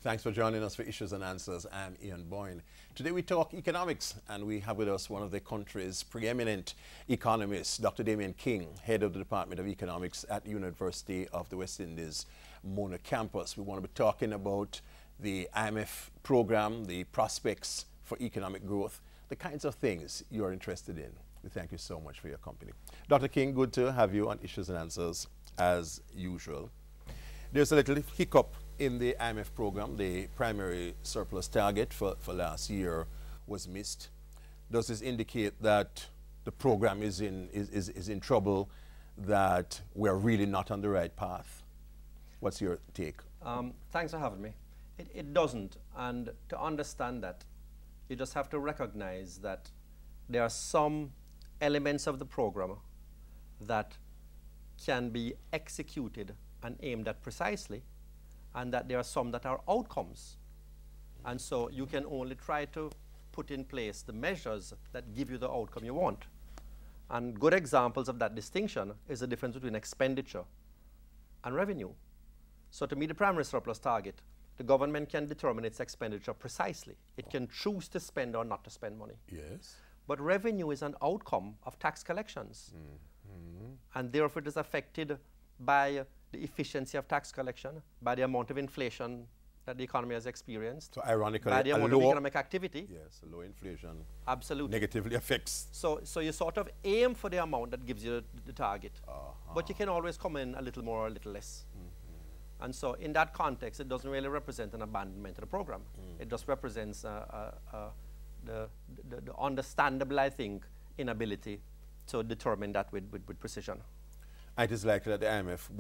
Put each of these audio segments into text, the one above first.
Thanks for joining us for Issues and Answers. I'm Ian Boyne. Today we talk economics, and we have with us one of the country's preeminent economists, Dr. Damien King, head of the Department of Economics at the University of the West Indies, Mona campus. We want to be talking about the IMF program, the prospects for economic growth, the kinds of things you're interested in. We thank you so much for your company. Dr. King, good to have you on Issues and Answers as usual. There's a little hiccup in the IMF program. The primary surplus target for last year was missed. Does this indicate that the program is in trouble, that we're really not on the right path? What's your take? Thanks for having me. It doesn't, and to understand that, you just have to recognize that there are some elements of the program that can be executed and aimed at precisely, and that there are some that are outcomes. And so you can only try to put in place the measures that give you the outcome you want. And good examples of that distinction is the difference between expenditure and revenue. So to meet the primary surplus target, the government can determine its expenditure precisely. It can choose to spend or not to spend money. Yes. But revenue is an outcome of tax collections. And therefore it is affected by the efficiency of tax collection, by the amount of inflation that the economy has experienced. So ironically, by the amount of economic activity. Yes, low inflation absolutely negatively affects. So you sort of aim for the amount that gives you the target. But you can always come in a little more or a little less. And so in that context, it doesn't really represent an abandonment of the program. It just represents the understandable, I think, inability to determine that with precision. It is likely that the IMF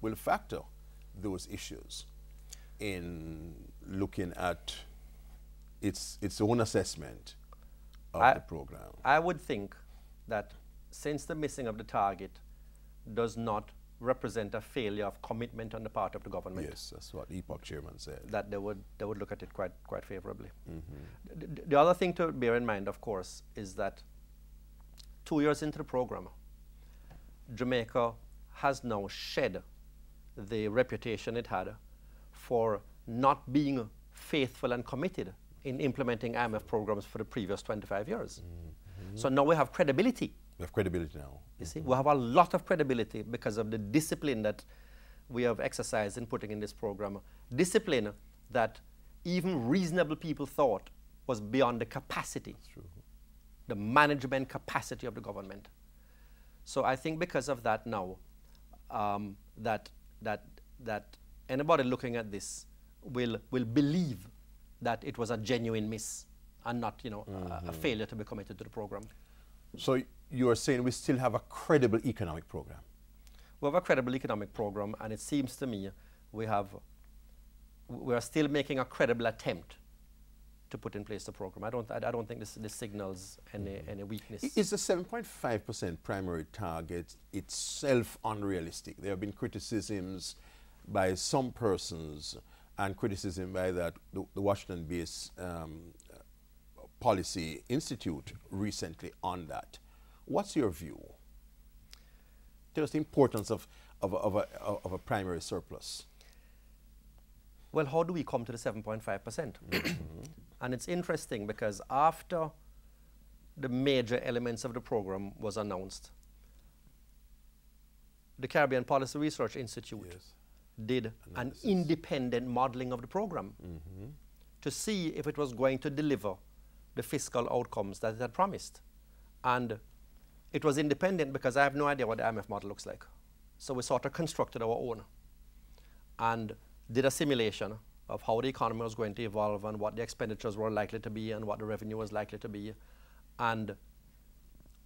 will factor those issues in looking at its own assessment of the program. I would think that since the missing of the target does not represent a failure of commitment on the part of the government. Yes, that's what the EPOC chairman said. That they would look at it quite favorably. The other thing to bear in mind, of course, is that 2 years into the program, Jamaica has now shed the reputation it had for not being faithful and committed in implementing IMF programs for the previous 25 years. So now we have credibility. We have credibility now. You see, we have a lot of credibility because of the discipline that we have exercised in putting in this program. Discipline that even reasonable people thought was beyond the capacity, the management capacity of the government. So I think because of that now, that anybody looking at this will believe that it was a genuine miss and not, a failure to be committed to the program. So you are saying we still have a credible economic program? We have a credible economic program, and it seems to me we are still making a credible attempt to put in place the program. I don't think this signals any weakness. Is the 7.5% primary target itself unrealistic? There have been criticisms by some persons and criticism by the Washington-based Policy Institute recently on that. What's your view? Tell us the importance of a primary surplus. Well, how do we come to the 7.5%? And it's interesting because after the major elements of the program was announced, the Caribbean Policy Research Institute did an independent modeling of the program to see if it was going to deliver the fiscal outcomes that it had promised. And it was independent because I have no idea what the IMF model looks like. So we sort of constructed our own and did a simulation of how the economy was going to evolve and what the expenditures were likely to be and what the revenue was likely to be. And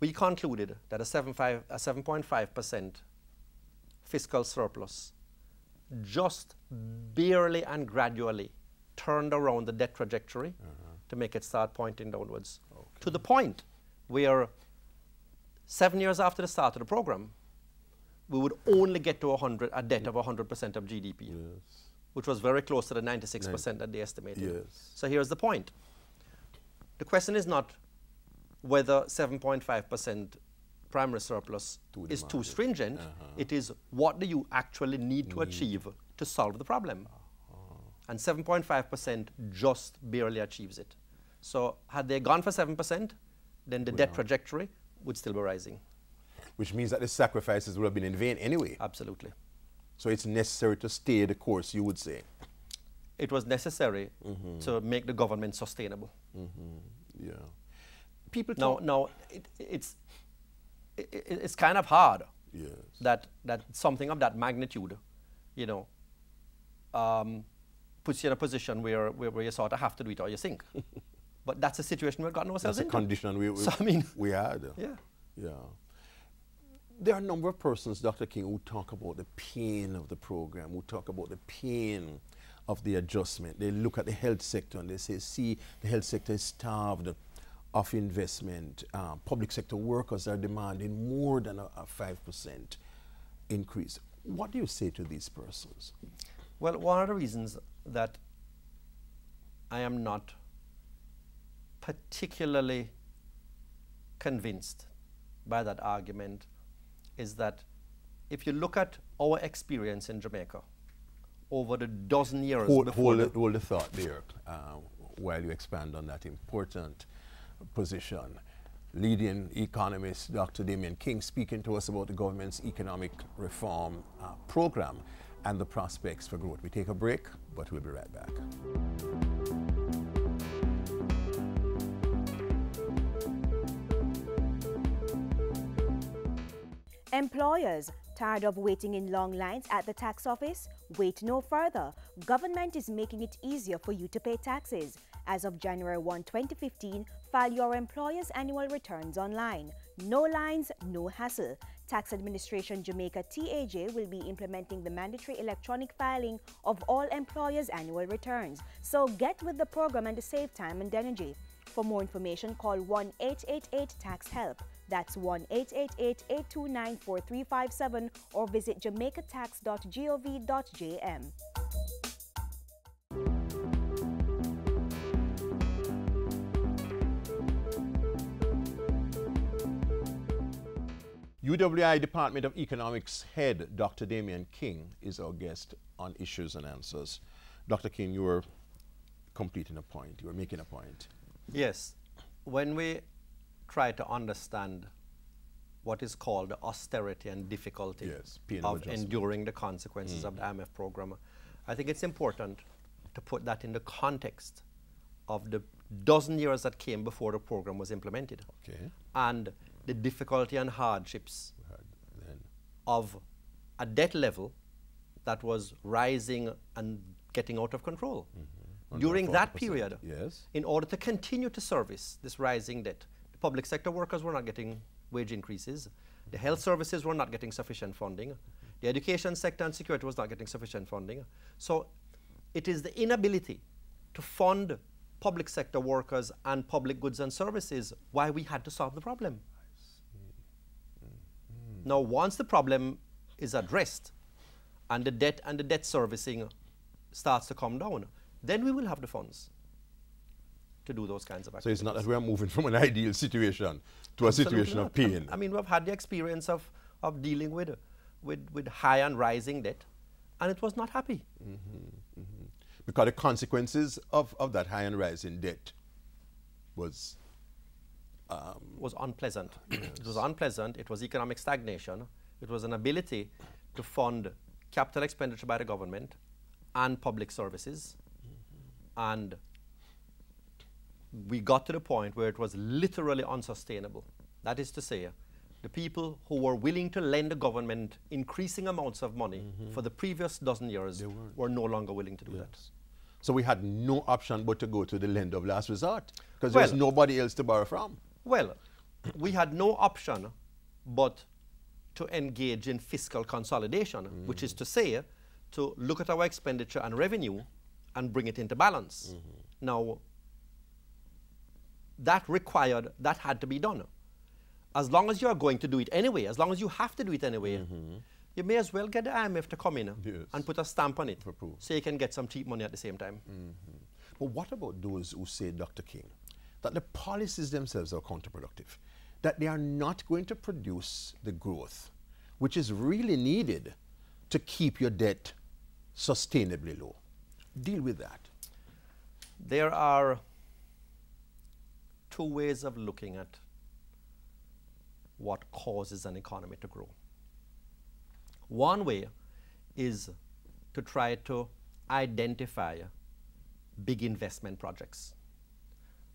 we concluded that a 7.5% fiscal surplus just barely and gradually turned around the debt trajectory to make it start pointing downwards. To the point where 7 years after the start of the program, we would only get to a debt of 100% of GDP, which was very close to the 96% that they estimated. So here's the point. The question is not whether 7.5% primary surplus is too stringent. It is what do you actually need to achieve to solve the problem. And 7.5% just barely achieves it. So had they gone for 7%, then the debt trajectory would still be rising. Which means that the sacrifices would have been in vain anyway. Absolutely. So it's necessary to stay the course, you would say. It was necessary to make the government sustainable. Yeah. People Now it's kind of hard yes. that something of that magnitude, you know, puts you in a position where you sort of have to do it or you sink. But that's a situation we've gotten ourselves into. That's a condition we had. Yeah. Yeah. There are a number of persons, Dr. King, who talk about the pain of the program, who talk about the pain of the adjustment. They look at the health sector and they say, see, the health sector is starved of investment. Public sector workers are demanding more than a 5% increase. What do you say to these persons? Well, one of the reasons that I am not particularly convinced by that argument is that if you look at our experience in Jamaica over the dozen years hold the thought there while you expand on that important position. Leading economist Dr. Damien King speaking to us about the government's economic reform program and the prospects for growth. We take a break, but we'll be right back. Employers, tired of waiting in long lines at the tax office? Wait no further. Government is making it easier for you to pay taxes. As of January 1, 2015, file your employer's annual returns online. No lines, no hassle. Tax Administration Jamaica TAJ will be implementing the mandatory electronic filing of all employers' annual returns. So get with the program and save time and energy. For more information, call 1-888-TAX-HELP. That's 1-888-829-4357 or visit jamaicatax.gov.jm. UWI Department of Economics head Dr. Damien King is our guest on Issues and Answers. Dr. King, you were completing a point. You were making a point. Yes. When we try to understand what is called the austerity and difficulty of enduring the consequences of the IMF program, I think it's important to put that in the context of the dozen years that came before the program was implemented. Okay. And the difficulty and hardships of a debt level that was rising and getting out of control. During that period, in order to continue to service this rising debt, the public sector workers were not getting wage increases, the health services were not getting sufficient funding, the education sector and security was not getting sufficient funding. So it is the inability to fund public sector workers and public goods and services why we had to solve the problem. Now, once the problem is addressed and the debt servicing starts to come down, then we will have the funds to do those kinds of activities. So it's not that we are moving from an ideal situation to a situation of pain. I mean, we've had the experience of dealing with high and rising debt, and it was not happy. Because the consequences of that high and rising debt was unpleasant. It was unpleasant. It was economic stagnation. It was an ability to fund capital expenditure by the government and public services. And we got to the point where it was literally unsustainable. That is to say, the people who were willing to lend the government increasing amounts of money for the previous dozen years were no longer willing to do that. So we had no option but to go to the lender of last resort because there was nobody else to borrow from. Well, we had no option but to engage in fiscal consolidation, which is to say, to look at our expenditure and revenue and bring it into balance. Now, that had to be done. As long as you are going to do it anyway, as long as you have to do it anyway, you may as well get the IMF to come in and put a stamp on it so you can get some cheap money at the same time. But what about those who say, Dr. King, that the policies themselves are counterproductive, that they are not going to produce the growth which is really needed to keep your debt sustainably low? deal with that? There are two ways of looking at what causes an economy to grow. One way is to try to identify big investment projects.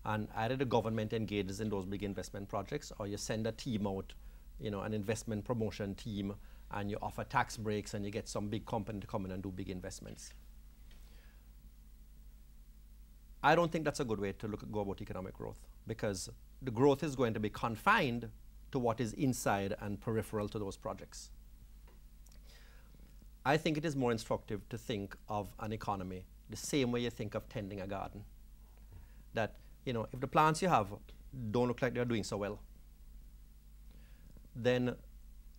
And either the government engages in those big investment projects, or you send a team out, an investment promotion team, and you offer tax breaks and you get some big company to come in and do big investments. I don't think that's a good way to go about economic growth, because the growth is going to be confined to what is inside and peripheral to those projects. I think it is more instructive to think of an economy the same way you think of tending a garden. That, if the plants you have don't look like they're doing so well, then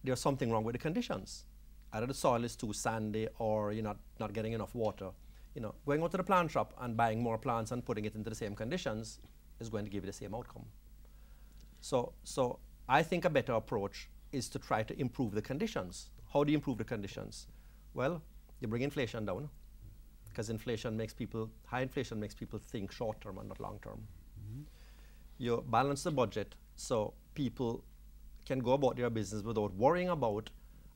there's something wrong with the conditions. Either the soil is too sandy, or you're not getting enough water. Going out to the plant shop and buying more plants and putting it into the same conditions is going to give you the same outcome. So I think a better approach is to try to improve the conditions. How do you improve the conditions? Well, you bring inflation down, because high inflation makes people think short term and not long term. Mm-hmm. You balance the budget so people can go about their business without worrying about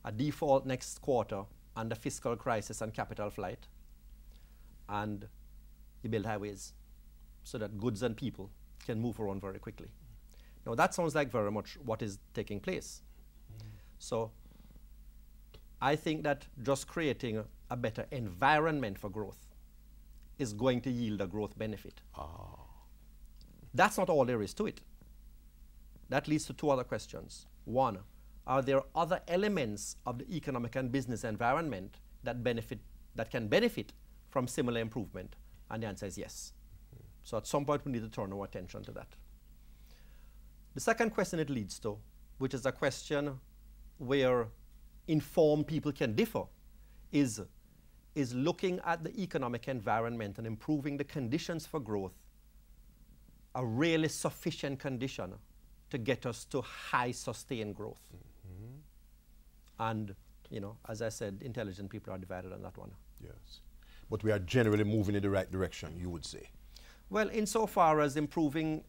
a default next quarter and a fiscal crisis and capital flight. And you build highways so that goods and people can move around very quickly. Now that sounds like very much what is taking place. Mm-hmm. So I think that just creating a better environment for growth is going to yield a growth benefit. Oh. That's not all there is to it. That leads to two other questions. One, are there other elements of the economic and business environment that can benefit from similar improvement? And the answer is yes. Mm-hmm. So at some point we need to turn our attention to that. The second question it leads to, which is a question where informed people can differ, is looking at the economic environment and improving the conditions for growth a really sufficient condition to get us to high sustained growth. Mm-hmm. And, as I said, intelligent people are divided on that one. Yes. But we are generally moving in the right direction, you would say. Well, insofar as improving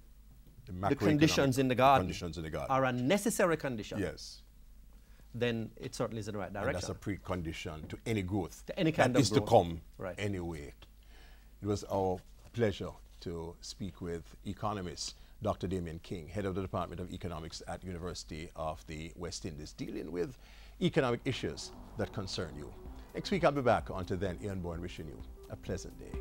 the conditions in the garden are a necessary condition. Yes. Then it certainly is in the right direction. And that's a precondition to any growth. To any kind that of is growth. To come right. Anyway. It was our pleasure to speak with economist Dr. Damien King, head of the Department of Economics at University of the West Indies, dealing with economic issues that concern you. Next week I'll be back. Until then, Ian Bourne wishing you a pleasant day.